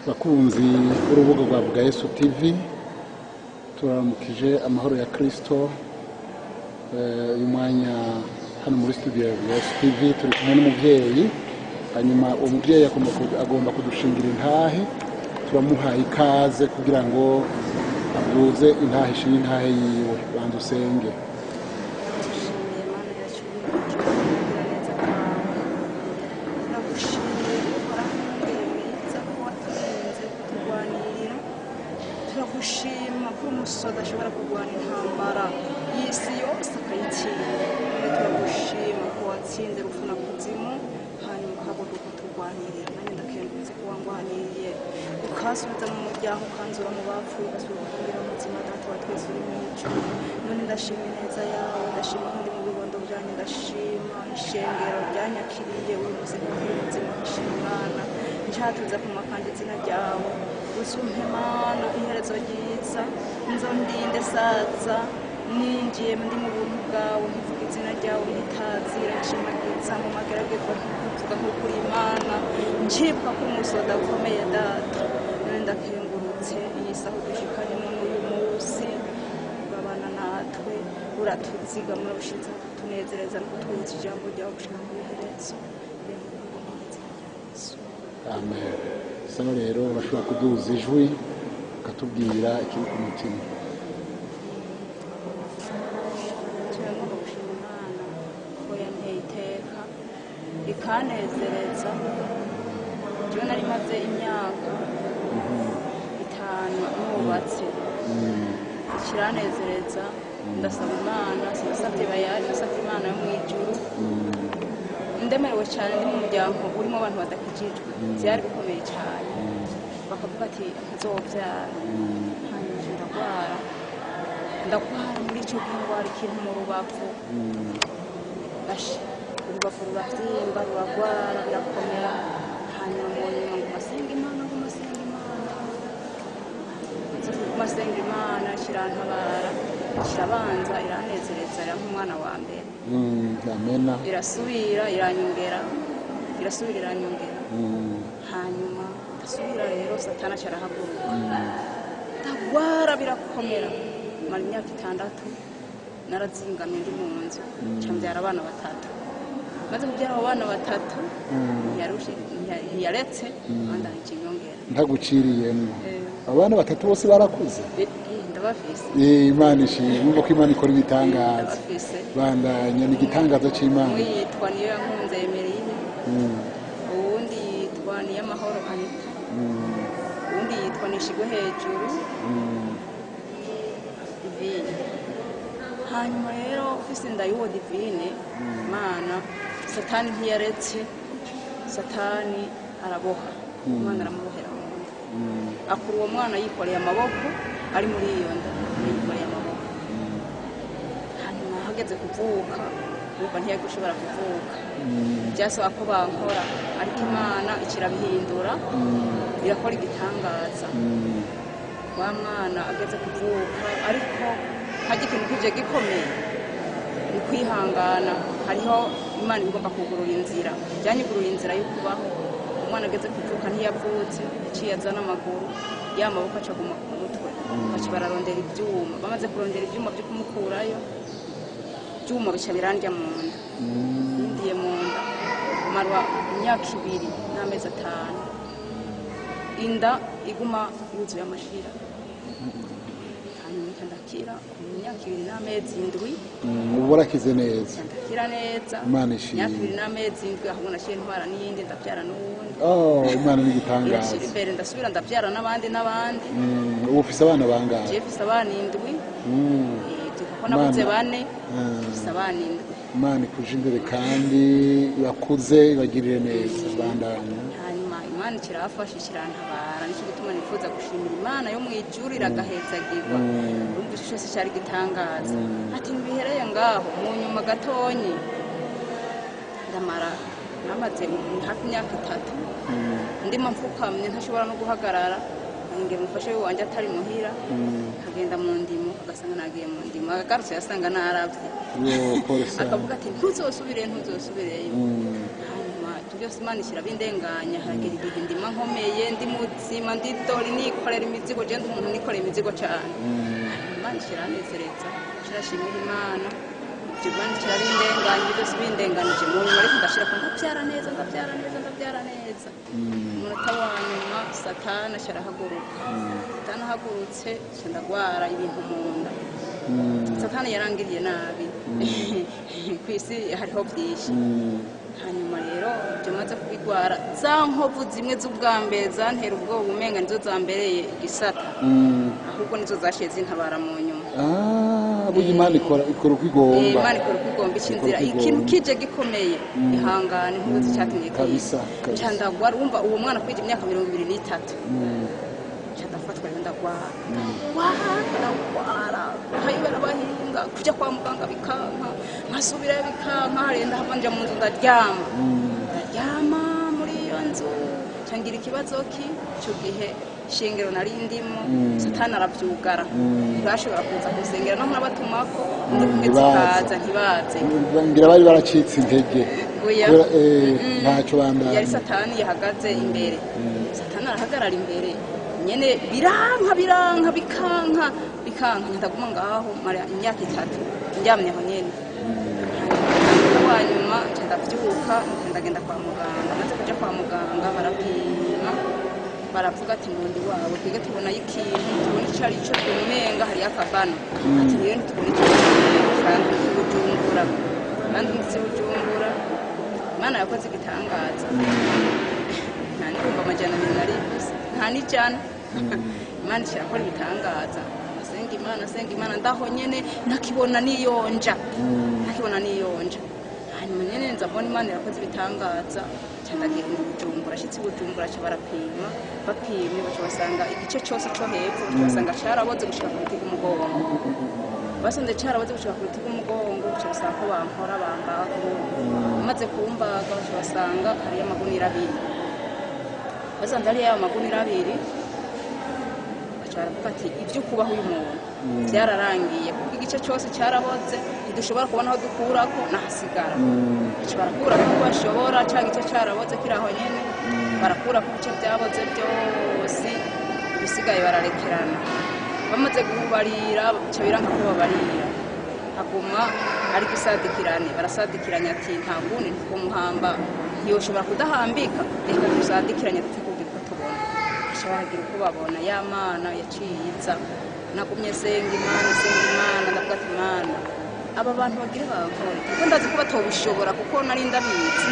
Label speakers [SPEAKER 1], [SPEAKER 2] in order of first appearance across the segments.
[SPEAKER 1] bakunzi urubuga rwa Vuga Yesu TV turamukije amahoro ya Kristo uyu mwanya hano muri studio ya Vuga Yesu TV turi kumwe n'umuvyeyi hanyuma umuvyeyi agomba kudushingira intahe turamuhaye ikaze kugira ngo abuze intahe shini intahe yiwe bantu usenge
[SPEAKER 2] turagushima ko umusoda ashobora kurwana intambara y'isi yose akayitsinda turagushima ko watsinze urupfu na kuzimu hanyuma ukabona uko turwanirira nanjye ndakengurutse ko wangwaniriye ukasubiza mu muryango ukanzura mu bapfuye ugasubira kugira umutima data wa twese uri mu ijuru none ndashima ineza yawe ndashima ko ndi mu bibondo byanyu ndashima ishengero ryanyakiriye uri muzima w'ubuzima ndashima Imana njatuza ku makanje izina ryawe usumpe Mana iherezo ryiza nzondinde saza ninjiye ndi mu buntu bwawe nkivuga izina ryawe nitazira nshimagiza mu mageragezwa nkivuga nko kuri Imana njibwa ko umusoda ukomeye data none ndakengurutse iyi saho dushikanye none uyu munsi urabana natwe uratuzigamura ushize kutunezereza no kutwiza ijambo ryawe gushika mu iherezo
[SPEAKER 1] amen. Sano rero bashobora kuduza ijwi akatubwira ikiri ku mutima.
[SPEAKER 2] Turagomba gushima Imana ko yanteye iteka ikanezereza jewe nari maze imyaka 5 nubatse kiranezereza ndasaba Imana sinasabye bayari ndasabye Imana yo mu ijuru ndemerewe cyane ndi mu muryango urimo abantu badakijijwe byari bikomeye cyane bakavuga ati nzobyara hanyuma ndagwara muri icyo ndwara ikintu mu rubavu urubavu rurabyimba ruragwara birakomera hanyuma mu nyuma ngo masenga Imana kirantabara kirabanza iranezereza ira nk'umwana wa mbere
[SPEAKER 1] amena
[SPEAKER 2] irasubira iranyongera hanyuma ndasubira rero satana cyarahaguruka ndagwara birakomera mara imyaka 6 narazingamye ndi mu nzu cyambyara abana 3 maze kubyara abana 3 yaretse anda ikinyongera
[SPEAKER 1] ntaguciriyemo abana 3 bose barakuze
[SPEAKER 2] ndabafise
[SPEAKER 1] Imana ishimwe ko Imana ikora ibitangaza bandanya n'igitangaza cy'Imana
[SPEAKER 2] yitwa niyo yankunze Emeline ubundi yitwa niyo amahoro Anita ubundi yitwa nishigwe hejuru Divine hanyuma rero ufise ndayuwo Divine Imana satani ntiyaretse satani araboha Imana aramubohera mu nda akuru uwo mwana yikoreye amaboko ari muri iyo nda yikoreye amaboko hanyuma hageze kuvuka uba ntiyagushobora kuvuka byasaba ko bankora ariko Imana ikirabihindura irakora igitangaza wa mwana ageze kuvuka ariko haje ikintu kije gikomeye ni kwihangana hariho Imana igomba kugurura inzira byanyugurura inzira yo kubaho umwana ageze kuvuka ntiyavutse iciye azana amaguru yamaboko acaguma ku mutwe baci bararondera ibyuma bamaze kurondera ibyuma byo kumukurayo ibyuma bica birandya mu nda indiye mu nda marwa imyaka 2 n'amezi 5 inda iguma yuzuye amashira hanyuma ndakira imyaka 2 n'amezi 7
[SPEAKER 1] uburakize neza
[SPEAKER 2] ndakira neza
[SPEAKER 1] Imana ishimwe
[SPEAKER 2] imyaka 2 n'amezi 7 ahubwo nashiye ntwara n'iyindi ndabyara n'ubundi
[SPEAKER 1] Imana n'igitangaza
[SPEAKER 2] imbere ndasubira ndabyara n'abandi
[SPEAKER 1] ubu ufise abana bangahe
[SPEAKER 2] je ufise abana 7 kuko nabuze 4 ufise abana 7
[SPEAKER 1] Imana ikuje imbere kandi bakuze bagirire neza bandanya
[SPEAKER 2] hanyuma Imana kirafasha kirantabara nicyo gituma nifuza gushimira Imana yo mu ijuru iragahezagirwa urumva cyose cyari gitangaza ati nbihereye ngaho mu nyuma gatonyi ndamara namaze hafi imyaka 3 ndimo mfukamye ntashobora no guhagarara ngere mufashe wanje atari muhira kagenda mu ndimo agasanga nagiye mu ndimo agarutse yasanga naravye akavuga ati ntuzosubire hanyuma byose Imana ishyira bindenganya hagera igihe ndimo nkomeye ndi muzima ndi dori nikorera imizigo je ndi umuntu nikorera imizigo cyane Imana kiranezereza kirashimira Imana ibyo Imana kirabindenganya byose bindenganije mu nyuma ariko ndashira ko ndabyara neza umunota wa nyuma satani asharahaguruka satani ahagurutse ndagwara ibintu mu nda satani yarangiriye nabi ku isi hariho byinshi hanyuma rero ibyo maze kubigwara za nkovu zimwe z'ubwambere zantera ubwoba umenga nizo zambereye igisata ahubwo nizo zashiye zintabara mu nyuma
[SPEAKER 1] burya Imana ikora ukwigomba
[SPEAKER 2] Imana ikora ukwigomba ikinzira ikintu kije gikomeye ihangane nkuzi cyatumye
[SPEAKER 1] kabisa
[SPEAKER 2] cyandagwara wumva uwo mwana kwije imyaka 23 cyadafatwa ndagwara hayibera bahinga kujya kwa muganga bikanka nkasubira bikanka harenda havanja mu nzu ndaryama muri iyo nzu cyangira ikibazo cyo gihe shingiro nari ndimo satani arabyugara ntibashobora kuza gusengera no murabatumako ndi kumezikaza ntibaze
[SPEAKER 1] ngira bari baracitse intege ntacyo bandana
[SPEAKER 2] yari satani yahagaze imbere satani arahagarara imbere nyene bikanka ndaguma ngaho mara imyaka 3 njyamye aho nyene hanyuma ndavyuka ndagenda kwa muganga maze kuja kwa muganga barapima baravuga ati mundi wawe twige tubona ikintu tubona icari cyo kumenga hari akabano ati rero tubona kandi Bujumbura kandi Bujumbura Imana yakoze igitangaza nani kumva amajana 200 ntani cyane Imana irakora ibitangaza senga Imana ndaho nyene nakibona niyonja hanyuma nyene nzabona Imana yakoze ibitangaza cyandagira Bujumbura shitsi Bujumbura cyo barapima bapimye bacho basanga igice cyose cyo hepfo basanga cyaraboze gushika ku rutugu umugongo basanze cyaraboze gushika ku rutugu umugongo cyo basanga ko bankora bambaho maze kumbaga bacho basanga hari amagunira 2 basanze ari ya magunira 2 baravuga ati ibyo kubaho uyu muntu byararangiye kuko igice cyose cyaraboze ntidushobora kubona aho dukurako nahasigara barakura ko bashobora cyangwa igice cyaraboze kiraho nyene barakura ku bice byaboze byose bisigaye bararekerana bamaze gubarira cyo biranka ko babarira haguma ari gusadikirane barasadikiranya ati nta nguni nko muhamba ntiyoshobora kudahambika reka gusadikiranya baragira uko babona ya Mana yaciyiza nagumye senga Imana ndavuga ati Mana aba bantu bagira bankora kuko ndazi ko batobishobora kuko nari ndabizi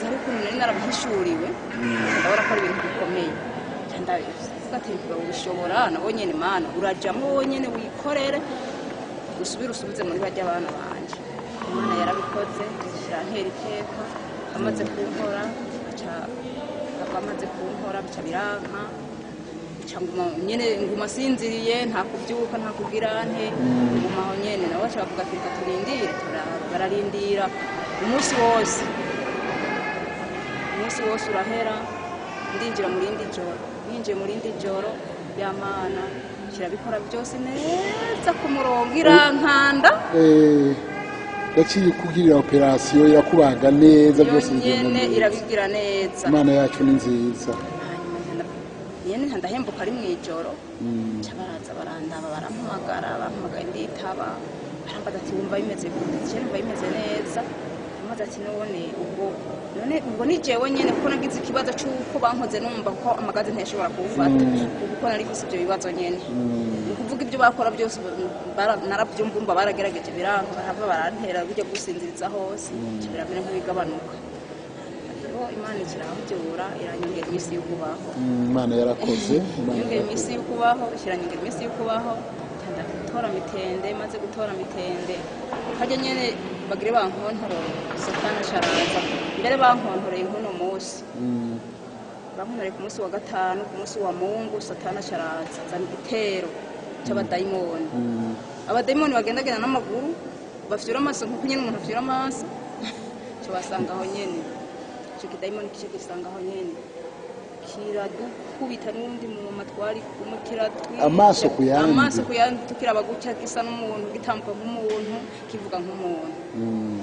[SPEAKER 2] ariko nari narabihishuriwe ndabona ko ari ibintu bikomeye ndabizi gateka ubishobora nabo nyene Mana urajamo nyene wikorere usubize muri bajya abana banje Imana yarabikoze irantera iteka amaze kunkora bamaze kunkora bica biranka cyangwa nyene nguma sinziriye nta kubyuka nta kugirante nguma aho nyene nawe bavuga ati turindire bararindira umunsi wose urahera ndinjira muri indi joro ya Mana kirabikora byose neza ku murongo irankanda
[SPEAKER 1] yaciye kugirira operation irakubaga neza byose
[SPEAKER 2] bigenda irabigira neza
[SPEAKER 1] Imana yacu ni nziza
[SPEAKER 2] yene ndahembuka ari mwijoro cyabaraza barandaba barampamagara nditaba barambaza ati wumva bimeze gute wumva bimeze neza amaze ati none ubwo ni jewe nyene kuko nagize ikibazo cy'uko bankoze numva ko amagazi ntashobora kuwufata kuko nari gise ibyo bibazo nyene kuvuga ibyo bakora byose narabyumva baragerageje biranka barantera bijya gusinziriza hose kibiramira nk'ibigabanuka Imana ikiramubyura iranyongera imisi y'ukubaho
[SPEAKER 1] Imana yarakoze
[SPEAKER 2] iranyongera imisi y'ukubaho iranyongera imisi y'ukubaho gutora mitende maze gutora mitende kajya nyene bagire bankontoreye satana sharaza mbere bankontoreye nkuno munsi bankontoreye ku munsi wa 5 ku munsi wa Mungu satana sharaza zana igitero cy'abadayimoni abadayimoni bagendagenda n'amaguru bafyura amaso nkuko nyene umuntu afyura amaso cyo basanga aho nyene icyo kidayimoni gisanga aho nyene kiradukubita n'undi mu matwari kumwe kiratwi
[SPEAKER 1] amaso ku
[SPEAKER 2] yandi tukiraba guca gisa n'umuntu gitambuka nk'umuntu kivuga nk'umuntu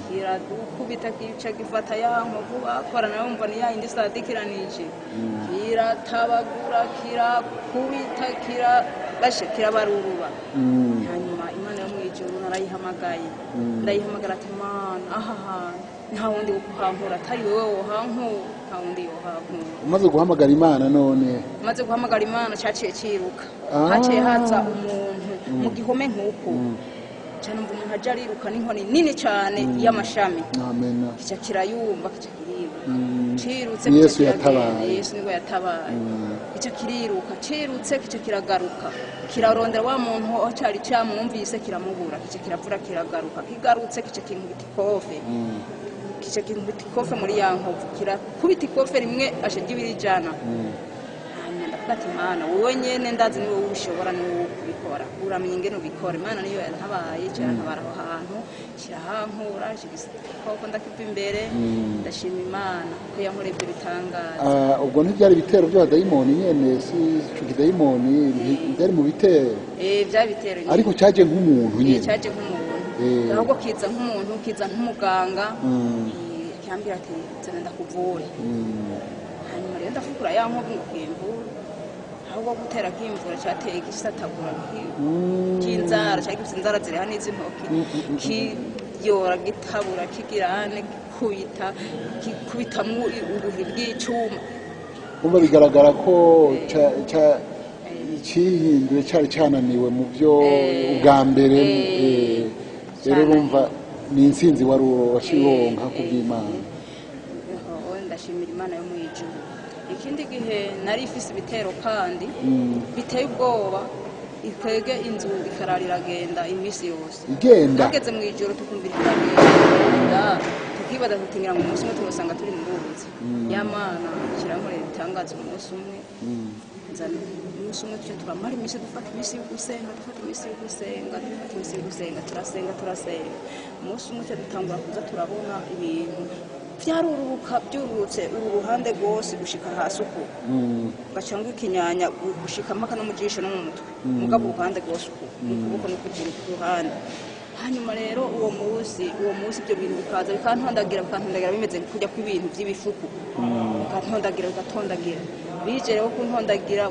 [SPEAKER 2] kiradukubita kica gifata ya nkovu bakorana yumva ni yindi sadikiranije kiratabagura kirakubita kirabaruruba hanyuma Imana yo mwijuru narayihamagaye ndayihamagara ati Mana aha hantu nta wundi wo kuhankura atari wewe wohankura nta wundi yohankura
[SPEAKER 1] umaze guhamagara Imana none
[SPEAKER 2] maze guhamagara Imana cyaciye kiruka haciye haza umuntu mu gihome nk'uko cyane umuntu haje ariruka n'inkoni nini cyane y'amashami
[SPEAKER 1] amen
[SPEAKER 2] kica kirayumva kica kiriruka cirutse
[SPEAKER 1] Yesu yatabaye
[SPEAKER 2] Yesu niwe yatabaye kica kiriruka cirutse kica kiragaruka kirarondera wa muntu cyari cyamwumvise kiramubura kica kiravura kiragaruka kigarutse kica kinkubita ikofe kica kinkubita ikofe muri ya nkovu kirakubita ikofe rimwe ashaje ibirijana ndakati Mana wowe nyene ndazi niwe ubishobora niwe kubikora uramenye ingene ubikora Imana niyo yantabaye cyane ntabara aho hantu kirahankura koko ndakiva imbere ndashima Imana ko yankorebye bitangaza
[SPEAKER 1] ubwo ntibyari bitero by'abadayimoni nyene si ico kidayimoni byari mu bitero
[SPEAKER 2] byari bitero
[SPEAKER 1] ariko cyaje nk'umuntu nyene
[SPEAKER 2] cyaje nk'umuntu ahubwo kiza nk'umuntu kiza nk'umuganga cyambira ati zana ndakuvure hanyuma rero ndafukura ya nkovu ngo kwimvura ahubwo gutera kimvura cyateye gisatagura kinzara cyagifite inzara ziri hano iz'intoki kiyora gitabura kigirane kubitamwo ubuhiri bw'icuma
[SPEAKER 1] kumva bigaragara ko cihinduye cyari cyananiwe mu byo ubwa mbere rero urumva ni insinzi wari wacironka ku bw'Imana
[SPEAKER 2] ndashimira Imana yo mwijuru ikindi gihe nari ifise ibitero kandi biteye ubwoba ikwege inzu ikararira agenda imisi yose
[SPEAKER 1] igenda
[SPEAKER 2] ageze mu ijoro tukumvira ikagenda tukibaza tutingira ngo umunsi umwe turasanga turi mu ruzi y'Amana kirankorera ibitangaza umunsi umwe nzana umunsi umwe tuje turamara imisi dufata imisi yo gusenga turasenga umunsi umwe tuje dutangura kuza turabona ibintu byaruruka byurutse uruhande rwose gushika hasi uko gacanga ikinyanya gushika mpaka no mujisho no mu mutwe mugabo uruhande rwose uko ukuboko no kugira uruhande hanyuma rero uwo munsi ibyo bintu bikaza bikantondagira bimeze kujya kw'ibintu by'ibifuku bigatondagira bije rero kuntondagira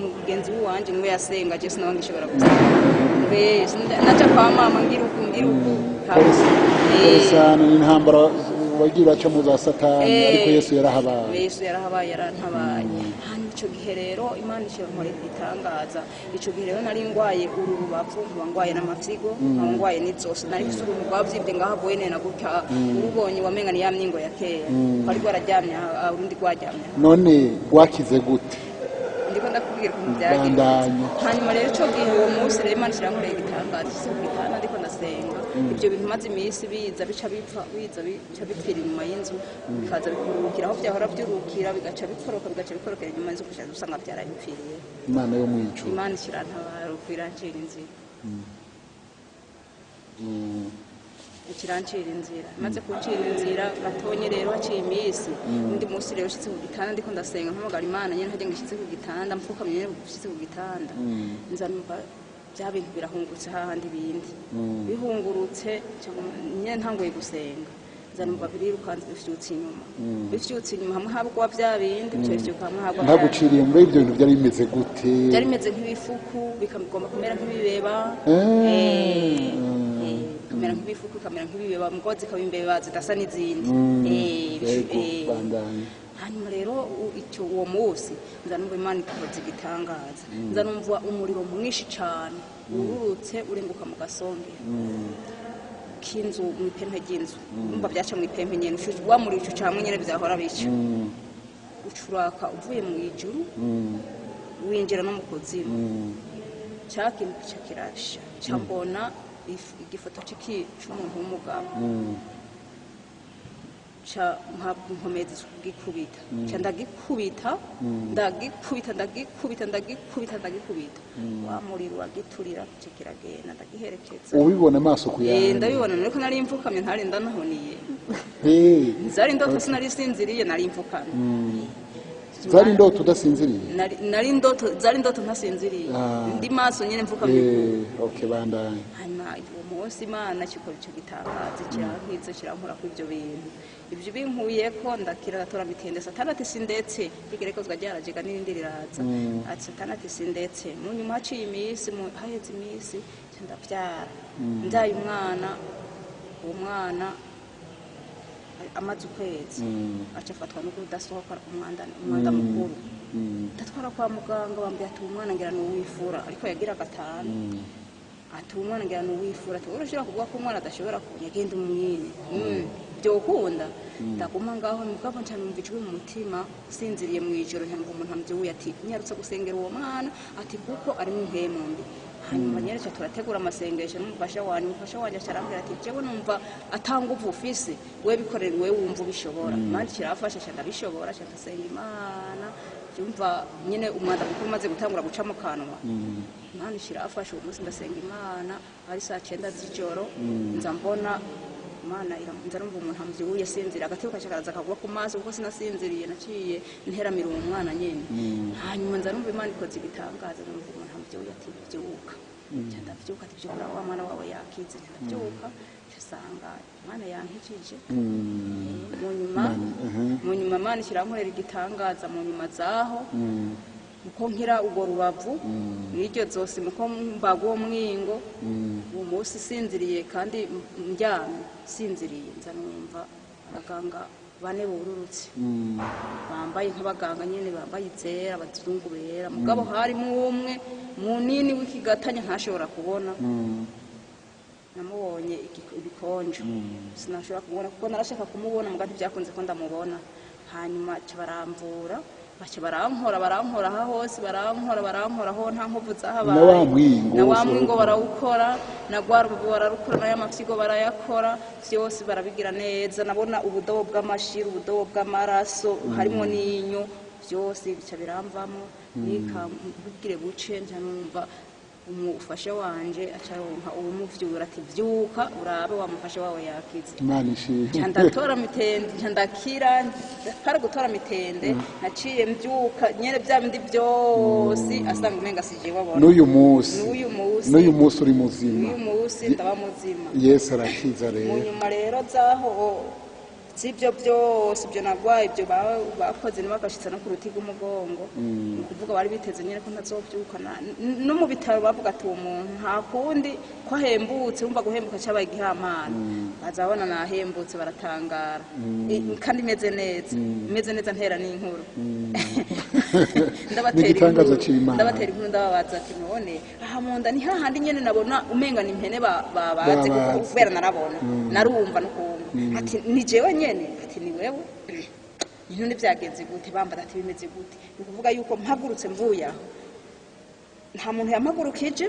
[SPEAKER 2] mugenzi wanje niwe yasenga je sinabanga ishobora gusenga naca kwa mama ngira uku
[SPEAKER 1] sana n'intambara wagira cyo muza satani ariko Yesu yarahabaye
[SPEAKER 2] yarantabaye hanyuma ico gihe rero Imana ishobora itangaza ico gihe rero nari ngwaye urubavu ngwaye n'amafyigo ngwaye n'izose nari fise urumugwa byibye ngahagoye nena gutya urubonye wamenga ni yamningo ya kera ari rwararyamye urundi rwaryamye
[SPEAKER 1] none wakize gute
[SPEAKER 2] ndiko ndakubwira ko byagenda hanyuma rero ico gihe uwo munsi rero Imana ishobora igitangaza cy'ubitana ndiko ndasenga ibyo bintu maze imisi biza bica bipfira inyuma y'inzu bikaza bikurukira aho byahora byurukira bigaca bikorokera inyuma y'inzu kugira usanga byarabipfiriye
[SPEAKER 1] Imana yo mwijuru
[SPEAKER 2] Imana ikirantabara ukirancira inzira ikirancira inzira maze kuncira inzira gatonye rero haciye imisi undi munsi rero shitse ku gitanda ndiko ndasenga mpamagara Imana nyene ntajye ngishitse ku gitanda mfukamye nyene ngishitse ku gitanda nzanumva bya bintu birahungurutse hahandi bindi bihungurutse nyene ntangoye gusenga nzanumva birirukanze bifyutse inyuma hamwe habwa bya bindi bicyo kamwe habwa
[SPEAKER 1] ntaguciriye muri ibyo bintu byari bimeze gute
[SPEAKER 2] byari bimeze nk'ibifuku bikamugomba kumera nk'ibibeba kamera nk'ibifuku kamera nk'ibibeba mugozi kabimbeba zidasa n'izindi hanyuma rero uwo munsi nzanumva Imana ikoze igitangaza nzanumva umuriro mwinshi cyane ururutse urenguka mu gasongero k'inzu mu ipempe ry'inzu numva byaca mu ipempe nyene wa muri ico camwe nyene byahora bica ucuraka uvuye mu ijuru winjira no mu kuzimu cyakintu kirasha cyambona igifoto cy'umuntu w'umugabo cha nkomeza kugikubita cha ndagikubita wa muriro wagiturira kiragenda ndagiherekeza
[SPEAKER 1] ubibona amaso kuyandi
[SPEAKER 2] ndabibona ariko nari imfukamye ntari ndanahoniye nzari ndoto sinari sinziriye nari imfukamye
[SPEAKER 1] zari ndoto udasinziriye
[SPEAKER 2] nari ndoto zari ndoto ntasinziriye ndi maso nyene mvuka
[SPEAKER 1] okay bandanye
[SPEAKER 2] hanyuma uwo munsi Imana kikora icyo gitangaza kirankiza kirankura ku ibyo bintu ibyo binkuye ko ndakira gatora mitende Satani ati sindetse igerekozwa ryarajega n'indi riraza ati Satani ati sindetse mu nyuma haciye iminsi haheze iminsi ndabyara ndaye umwana uwo mwana amaze ukwezi acafatwa no kudasohoka umwanda mukuru ndatwara kwa muganga bambwiye ati umwana ngira n'uwifura ariko yagira gatanu ati umwana ngira n'uwifura ati urashobora kuvuga ko umwana adashobora kunyagenda umwini byokunda ndaguma ngaho mugabo cyane numva ijwi mu mutima sinziriye mu ijoro ntabwo umuntu ambyuye ati nyarutse gusengera uwo mwana ati kuko ari mu nkemombi hanyuma nyeretse turategura amasengesho n'umufasha wanjye arambwira ati jewe numva atanga uvu ufise we bikorera we wumva ubishobora manje kirafasha ndabishobora ndasenga Imana yumva nyine umwanda mukuru maze gutangura guca mu kanwa Imana kirafasha uwo munsi ndasenga Imana ari saa 9 z'ijoro nza mbona Imana irampunza numva umuntu ambyuye sinzira agateko kashakaraza kagwa ku maso kuko sinasinziriye naciye nteramira uwo mwana nyene hanyuma nza numva Imana ikoze ibitangaza numva umuntu ambyuye ati byuka ndavyuka ati byukura wa mwana wawe yakize ndavyuka cyasanga Imana yankijije mu nyuma Imana kirankorera igitangaza mu nyuma zaho uko nkira ubwo rubavu n'iryo zose muko mbago mwingo uwo munsi sinziriye kandi njyamye sinziriye nza numva abaganga bane bururutse bambaye nk'abaganga nyene bambaye izera abazungu bera mugabo harimo umwe munini w'ikigatanya ntashobora kubona namubonye ibikonjo sinashobora kubona kuko narashaka kumubona mugabo byakunze ko ndamubona hanyuma baramvura bache barankora ha hose barankora ho nta nkovu zahabaye na wamwingo barawukora na gwarubu bararukora na yamafyigo barayakora byose barabigira neza nabona ubudobo bw'amashira ubudobo bw'amaraso harimo n'inyo byose bica biramvamo nikambugire buce ntanumva umufasha wanje acaronka umuvyura ati vyuka urabe wa mufasha wawe yakize
[SPEAKER 1] Imana ishimwe
[SPEAKER 2] cyandatora mitende cyandakira para gutora mitende naciye mbyuka nyene bya bindi byose asanga umenga sije wabona
[SPEAKER 1] n'uyu munsi uri muzima
[SPEAKER 2] n'uyu munsi ndaba muzima
[SPEAKER 1] Yesu arakiza rero
[SPEAKER 2] mu nyuma rero zaho sibyo byose ibyo nagwaye ibyo bakoze n'abakashitsa no ku ruti rw'umugongo kuvuga bari biteze nyene ko ntazobyuka no mu bitaro bavuga ati umuntu nta kundi ko ahembutse umva guhembuka cyabaye igihamana bazabona nahembutse baratangara kandi meze neza ntera n'inkuru ndabatera inkuru ndababaza ati none aha munda ni hahandi nyene nabona umenga ni impene babaze kubera narabona narumva no kumva ati ni jewe nyene ati ni wewe ibintu byagenze gute bambara ati bimeze gute ukuvuga yuko mpagurutse mvuya nta muntu yampagurukije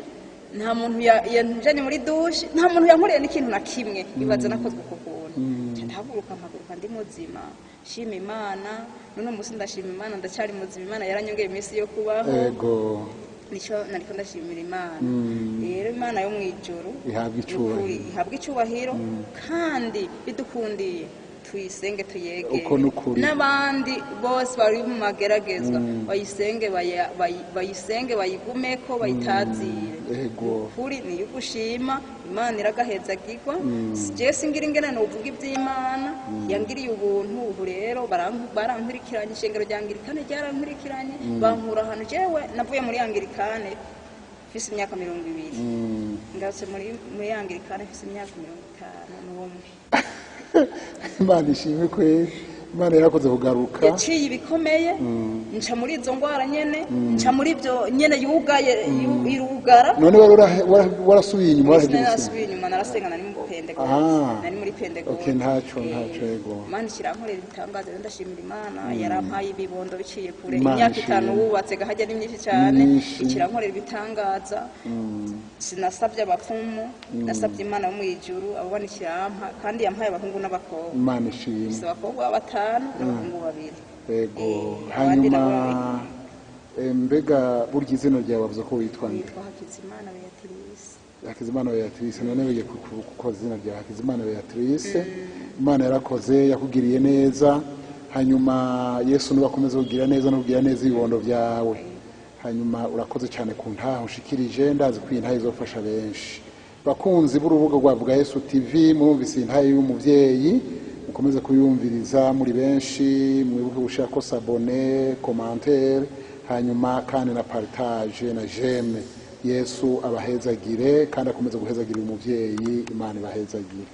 [SPEAKER 2] nta muntu yanjanye muri douche nta muntu yankoreye n'ikintu na kimwe bibaza nakozwe kukuntu ndahaguruka ndi muzima shima Imana none umunsi ndashima Imana ndacyari muzima Imana yaranyongeye iminsi yo kubaho
[SPEAKER 1] yego
[SPEAKER 2] nico nariko ndashimira Imana rero Imana yo mwijuru ihabwa icubahiro kandi bidukundiye tuyisenge tuyege n'abandi bose bari mu mageragezwa bayisenge bayigumeko bayitazire kuri ni yugushima Imana iragahezagirwa je singira ingene no uvuga ivy'Imana yangiriye ubuntu ubu rero barankurikiranye ishengero ryangirikane ryarankurikiranye bankura hano jewe navuye muri yangirikane fise imyaka 20 ngatse muri yangirikane fise imyaka 50 n'umwe
[SPEAKER 1] Imana ishimwe kwe Imana yarakoze kugaruka
[SPEAKER 2] yaciye ibikomeye nca muri izo ngwara nyene nca muri byo nyene yugaye irugara
[SPEAKER 1] none warasubiye inyuma
[SPEAKER 2] narasubiye inyuma narasenga nari mu Pentego nari muri Pentego
[SPEAKER 1] okay ntacyo yego
[SPEAKER 2] Imana kirankorera ibitangaza ndashimira Imana yarampaye ibibondo biciye kure imyaka 5 wubatse gahajya ni myinshi cyane kirankorera ibitangaza sinasabye abapfumu nasabye Imana yo mu ijuru ababona ikirampa kandi yampaye abahungu n'abakobwa
[SPEAKER 1] Imana ishimwe
[SPEAKER 2] abakobwa 5 n'abahungu 2
[SPEAKER 1] yego hanyuma mbega burya izina ryawe bavuze ko witwa nde Hakizimana Beatrice none bege kuko izina rya Hakizimana Beatrice Imana yarakoze yakugiriye neza hanyuma Yesu nubakomeze kugira neza no kugira neza ibibondo byawe. Hanyuma urakoze cyane ku ntaho ushikirije, ndazi ko intaho izofasha benshi. Bakunzi b'urubuga rwa Vuga Yesu TV, mwumvise intaho y'umuvyeyi, mukomeze kuyumviriza muri benshi, mwibuke gushaka ko s'abonner, commentaire, hanyuma kandi na partage na j'aime. Yesu abahezagire kandi akomeze guhezagira umuvyeyi, Imana ibahezagire.